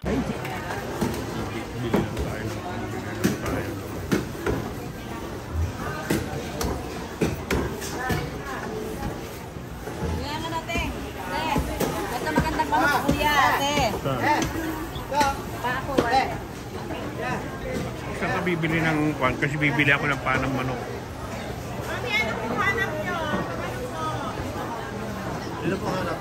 Bili lang tayo ng pambili tayo. Kuya na natin. Ito magandang manok kuya. Ate. Pa ako. Saan ka bibili ng kwan? Kasi bibili ako ng panang manok. Mami, ano po hanap nyo? Ano po hanap?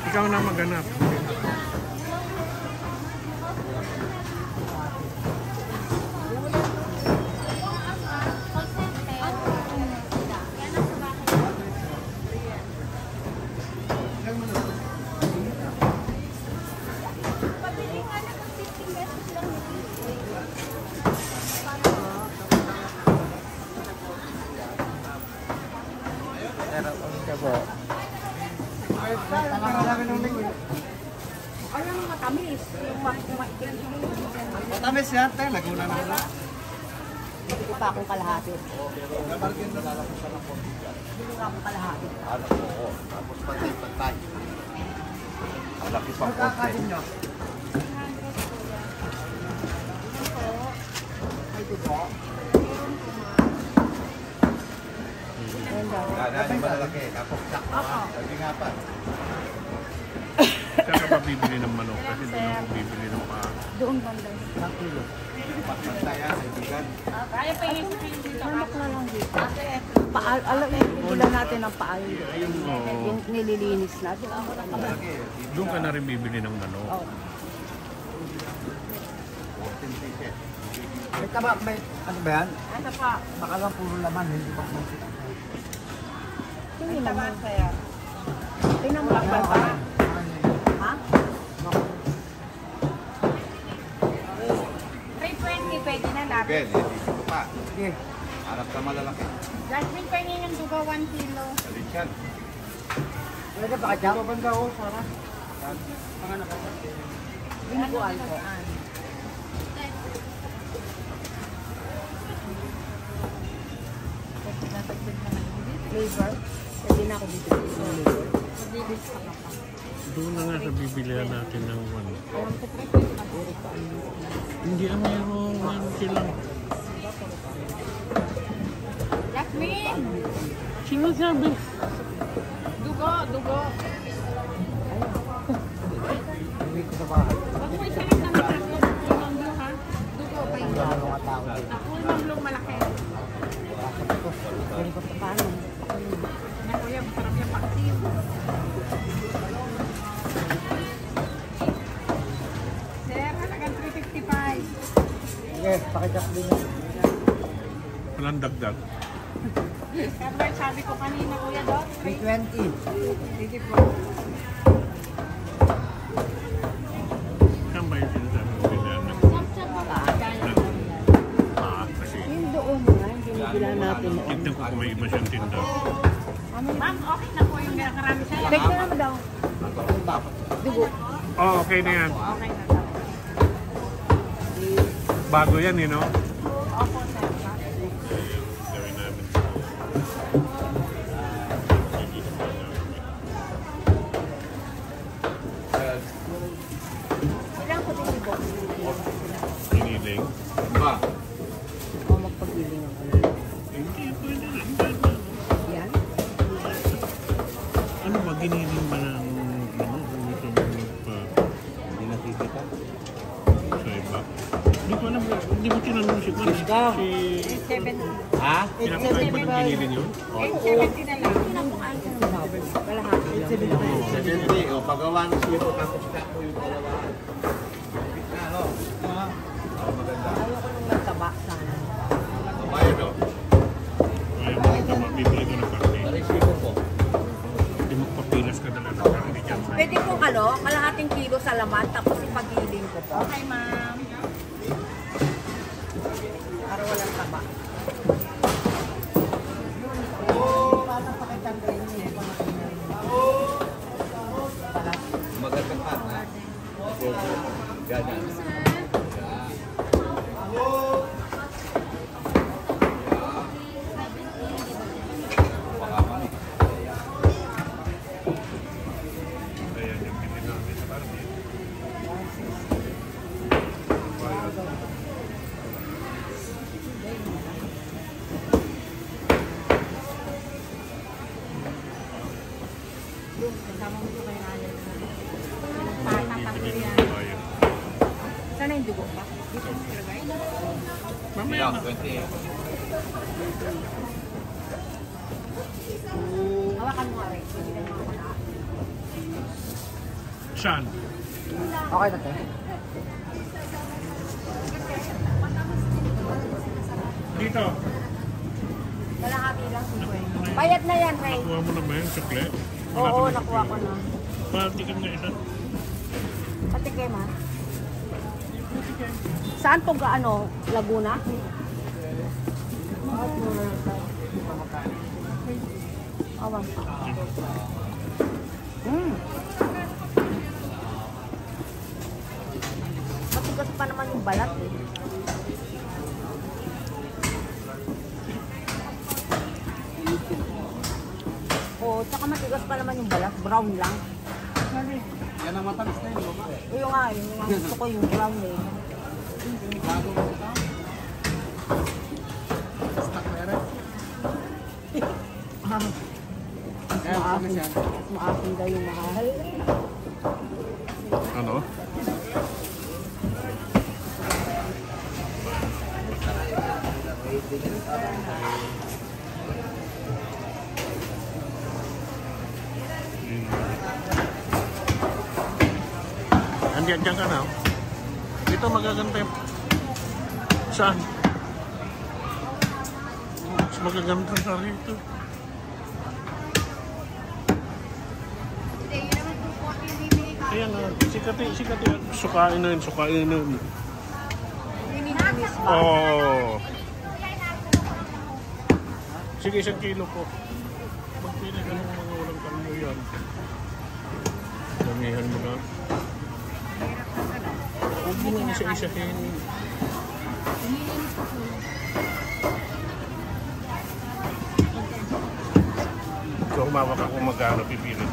Ikaw na maghanap. Ano yung matamis? Yung Matamis yan, tayo. Laguna na wala. Hindi pa akong kalahati. Hindi pa akong kalahati. Ano po? Tapos pantay. Ang laki pang konti. Yan yung malalaki. Tapos sakto. Sabi nga pa. Saan ka ba bibili ng manok? Kasi doon ako bibili ng paa. Doon banda. Pantay yan, kaibigan. Kaya pa yung dito. Manok na lang dito. Alam mo, bibilan natin ang paa. Yung nililinis natin. Doon ka na rin bibili ng manok. May taba, may ano ba yan? Ano pa? Baka lang puro laman, hindi pa kung sila. Tingnan mo. Tingnan mo lang ba? Ha? 320 pwede na lang. Ben, dito pa. Sige. Harap ka malalaki. Jasmine, pwede ng duga 1 kilo. Salit yan. Pwede ba ka dyan? Banda ko, para. Binubuan ko. Flavor? Pwede na ako dito. Doon na nga sa bibilihan natin ng ano. Hindi ang mayroong ano silang. Jasmine! Sino sabi? Dugo, dugo. Hindi ko sa bahay. Huwag mo isalit na naman. Lumang blue ha? Dugo pa yun. Mga tao. Ako lumang blue malaki. Pwede ko pa paano? Na kuya, masarap yung paksin. Sir, halagang 355. Sige, pakijak din. Walang dagdag. Pero sabi ko kanina kuya doon, 320. sige po. Saan ba yung sinasabi ng bilihan ng paa? Kasi Yung doon nga, yung binibilan natin. tignan ko kung may iba siyang tinda. Ma'am, okay na po yung karami sa'yo. Pwede na mo daw. Dugo. Oh, okay na yan. Okay na daw. Bago yan, eh, no? Opo, sir. Gawin namin. Ilang po din po? Piniling. Ba? O, magpagbiling ako. Hindi, pwede rin. Yan? Ano ba, giniling ba ng ano? Gusto mo magpa Hindi nakikita. sa iba? Hindi ko alam, hindi mo tinanong si Kwan. Iska. Si... 870. Ha? Pinapakain ba ng giniling yun? 870 na lang. Pinapukaan ko ng bawal. Kalahati lang. 70. O, pagawa ng siyo. Tapos kapo yung dalawa. Ano? Maganda. Ayoko nung nagtaba sana. Babayad o. Ayaw mo rin tama, bibili ko ng karne. Resibo po. Hindi magpapilas ka talaga ng karne dyan. Pwede pong kalahating kilo sa palaman, tapos ipagiling ko po. Okay, ma'am. Para walang taba. Magandang na. Ganyan. Ayan yung pili namin sa Barbie. Bayad. Kasama mo ito kayo natin. Bibili ng bayad. Sana yung dugo pa? Dito mo ilagay? Mamaya na. 20. Hawakan mo rin. Saan? Okay na to. Dito. Kalahati lang si Gwen. Bayad na yan, Ray. Nakuha mo naman yung sukle? Oo, nakuha ko na. Patikin nga isa. Patikim ha. Saan to ga ano? Laguna? Awan. Matigas pa naman yung balat eh. Oo, tsaka matigas pa naman yung balat. Brown lang. Yan ang matamis na yun. Yung nga, gusto ko yung brown eh. Bago mo ito. Stock meron. Kaya ako na siya. Maasin daw yung mahal. Ano? Andiyan dyan ka na. Dito magaganda yung... Saan? Mas magaganda ka rito. Kaya nga, sikati, sukain na yun, sukain na yun. Oh. Sige, 1 kilo po. Magpili ka ng mga walang kalyo yan. Damihan mo na. Huwag mo lang isa-isahin. So, humawak ako magkano pipili.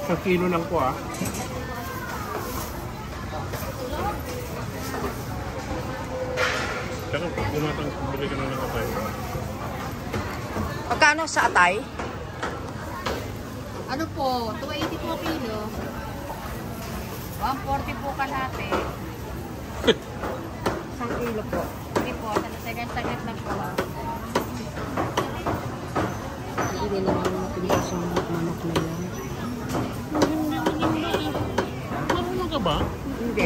Sa kilo lang po ah. Pero pumatang bili ka na ng atay. Pagkano sa atay? Ano po, 280 po kilo. 140 po kalate. 1 kilo po. Hindi po, sagad lang po. Hindi naman matigas yung manok na yan. Marunong ka ba? Hindi.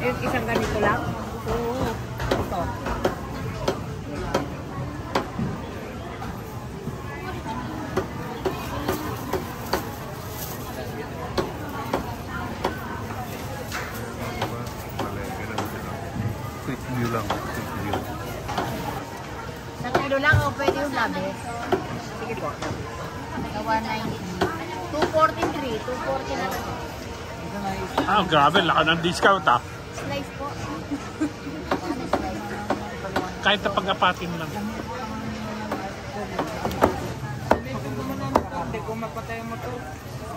Yung isang ganito lang? Oo. Ito. Quick view lang. Quick view. Isang kilo lang o pwede yung labi? Sige po. Sa 190. 243, 240 na lang. Ah, grabe. Laka ng discount ah. Slice po. Kahit na pag-apatin lang. Ate, kung mapatay mo ito.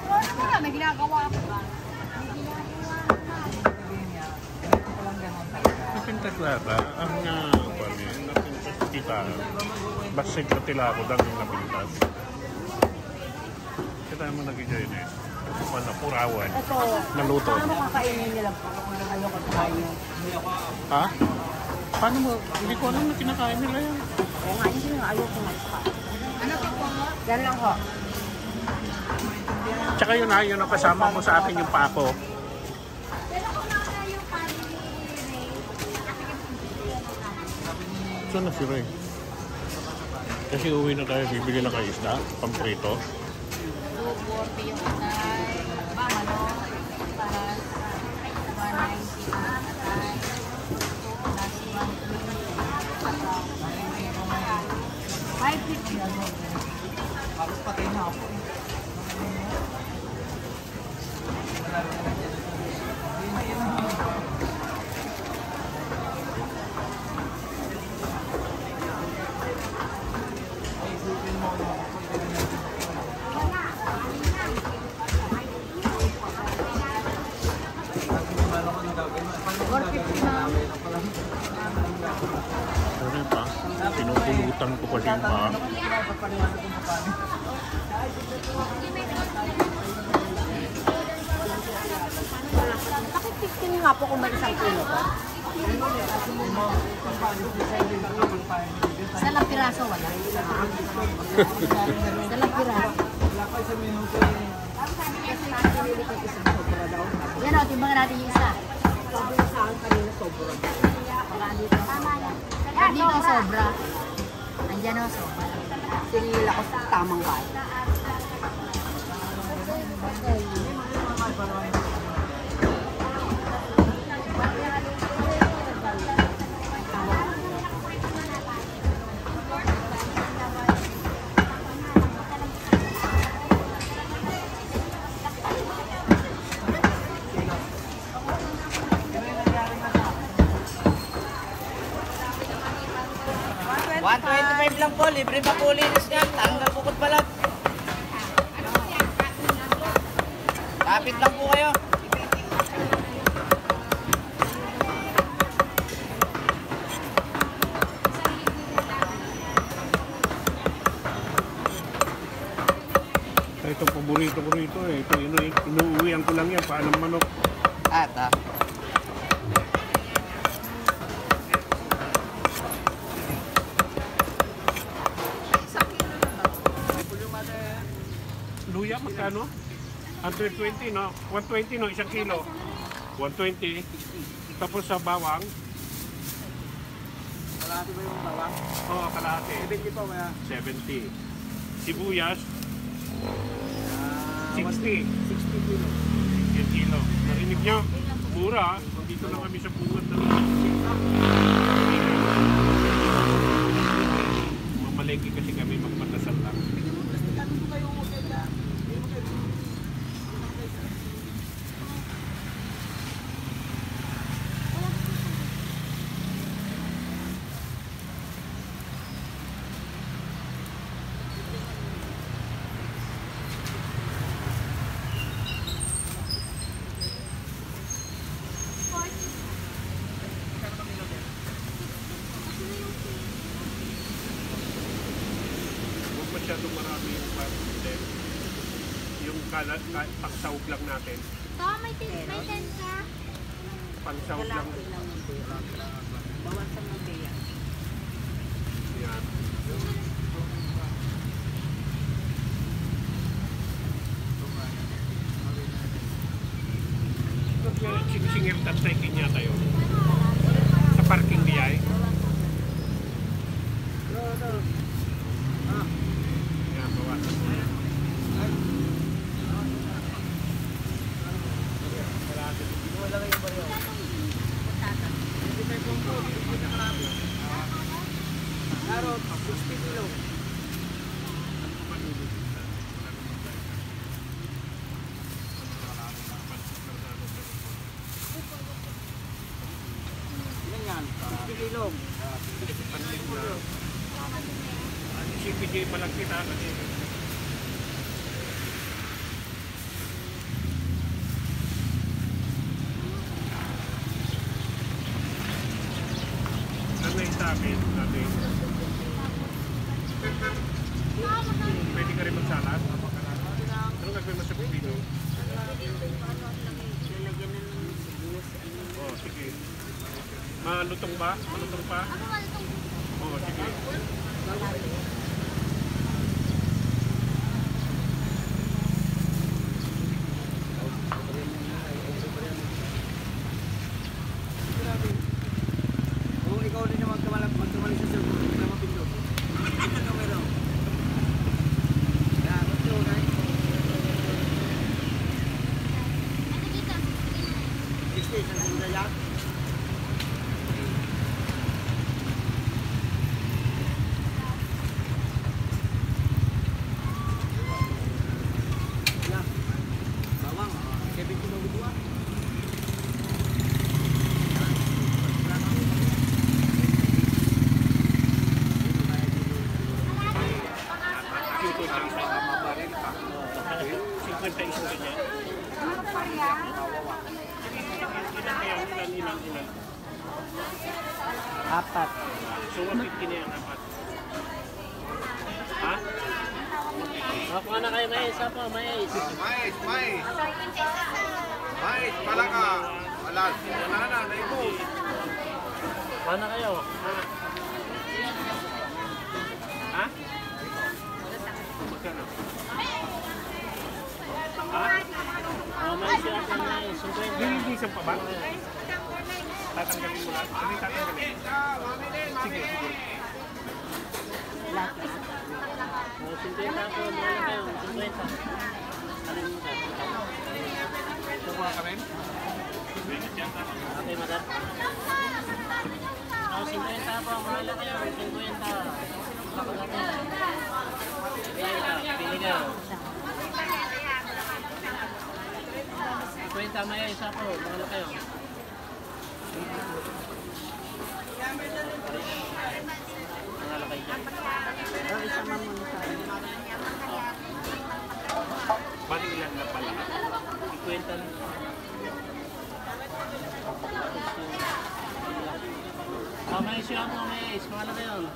Wala, may ginagawa ako. Napinta Clara, ang napinta kita. Basig na tila ako dang yung napintas. Kita mo nag-join eh. na purawan. Ito, Naluto. paano kakainin nila? Ayoko kain yun. Ha? Paano mo? Hindi ko alam na kinakain nila yan. Oo nga, hindi nga. Ayoko nga. Ano po po? Yan lang ho. Tsaka yun ha, yun ang kasama mo sa akin yung pako. Pero kung nasa yung family Ray, Saan na si Ray? Kasi uwi na tayo, bibili na kayo isda, pamprito. 240 yung atay. Ano? Para 190 yung atay. Plus 120. 550. Tapos patay na ako. Ano pa? Pinupulutan ko kasi yung pa. Bakit 15 nga po kung may isang kilo ko? Sa lang piraso wala. Sa lang piraso. Yan o, timbangan natin yung isa. Sabi na sa akin kanina sobra. Tama yan. Dito sobra. Andyan o, sobra. Sinila ko sa tamang kain. $125 lang po, libre pa po linis niyan, tanggal bukod balat. Kapit lang po kayo. Ito paborito ko rito eh. Ito inuuwian ko lang yan, paanang manok. Ata. Luya, magkano? 120, no? 120, no? Isang kilo. 120. Tapos sa bawang. Kalahati ba yung bawang? Oo, kalahati. 70 po kaya. 70. Sibuyas, 60. 60 kilo. 10 kilo. Narinig nyo? Mura. Dito lang kami sa bungat na mamalengke kasi kami magpatasal lang. Masyadong marami yung parang yung pangsawag lang natin. May 10 ka. Pangsawag lang. Bawasan ng beya. Yan. Singir tatay kinya tayo. Sa parking niya eh. Yan, bawasan mo. Karot, 60 kilo. Ilan yan? 60 kilo. Si PJ palang kita kasi. Ano yung sabi natin? Pwede ka rin magsalat? Ano gagawin mo sa pipino? Malutong ba? Malutong pa? Oo, sige. Kung ikaw din naman magkamali sa cellphone, hindi ka mapindot. Ano meron? Yan, ito, guys. 60, saan sila yan? Yan. Bawang, 70 na gudua. Cute lang sa mabaril pa. 50 isang ganyan. Ilan? Apat. So, 150 na yan, apat. Ha? Makuha na kayo, mais. Apo, mais. Mais. Mais, palaka. Malas. Banana, naibog. Kuha na kayo. Ha? Magkano? Ha? Mais yun, mais. Lilinisan pa ba? Tatanggalin mo lang? Ano yung tatanggalin? Sige. Sintuin na po, mga kayo. 50. Kukuha ka rin? Okay, madam. Sintuin na po, mga kayo. 50. Pili ka. 50 maya isa po, mga kayo. Mga lakay dyan. Isang mamon sa akin. Bali ilan na pala? 50 na. May siya mo, mais. Mga lakay yun.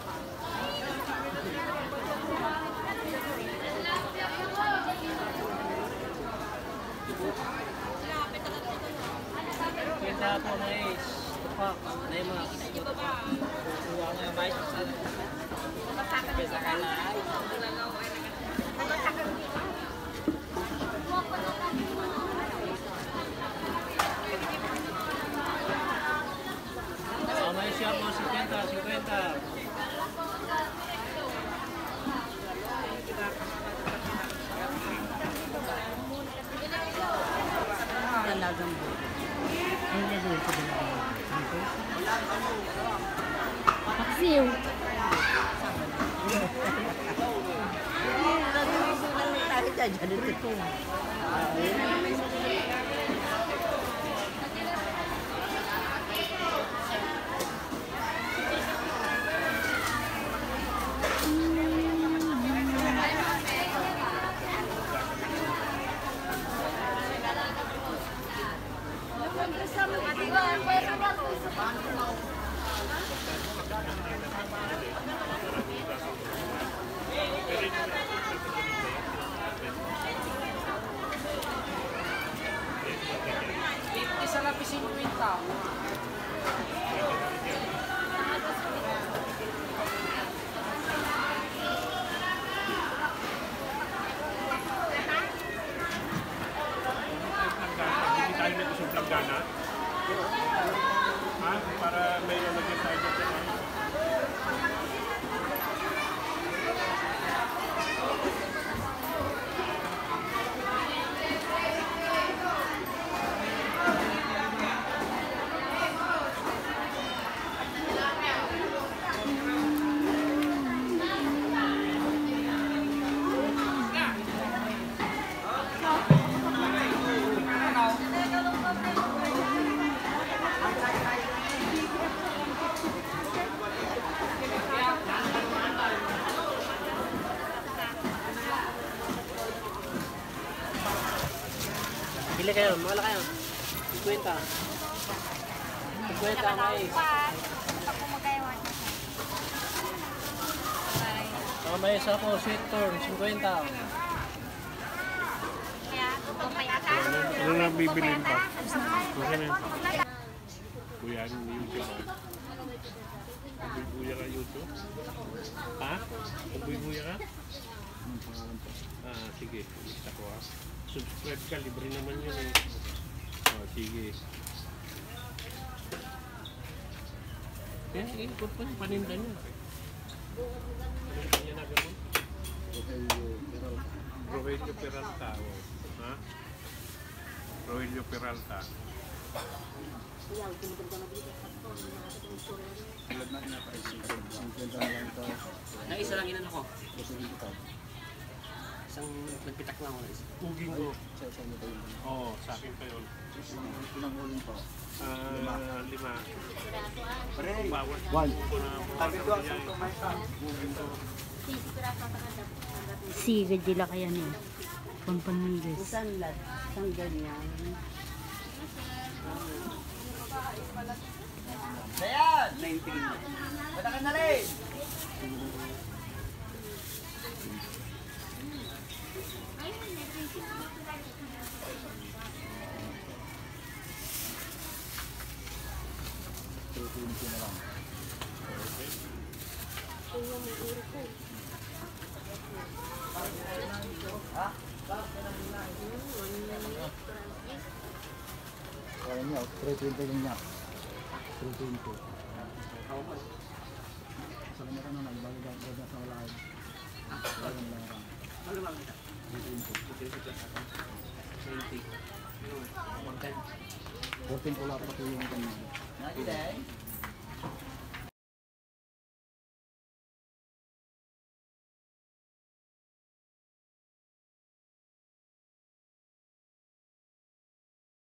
Kita po mais. Tupak. Naimak. Tupak. Kuha mo yung mais. Bisa ka na. Mais siya po. 50. Dalagang buto. Ang gagawin ko dalagang buto? Paksiw. Isa na pisin mo yung tao. Hindi tayo na isang planggana. Ha? Para may lalagyan tayo dito. Pili kayo, mawala kayo. 50. 50 mais. Mais ako, sweet corn, 50. Ano na bibilin pa? Okay na yun. Kuya, yung siya. Buya ka YouTube? Ha? Buya ka? Ah, sige. Gusto ko ha. Subscribe ka, libre naman yun eh. Oh, sige. Yan, ikot pa yung paninda niya. Paninda niya na gano'n. Rogelio Peralta. Oh. Ha? Rogelio Peralta. Naisa lang inan ako. Isang nagpitak lang ako. Uging ko. Oo, sa akin pa yun. Lima. Bawat One. ko na Target ko, niya. Uging ko. Sige, dila kaya niya. Pampanilis. Sanlat. Isang ganyan. Ayan! 19. Bata ka na rin! Kaya niya, 320 lang niya. 320. Sa kanya ka na nagbalik ang sa wala. Ano ba kita? 20. 14 pula pa ito yung kanya.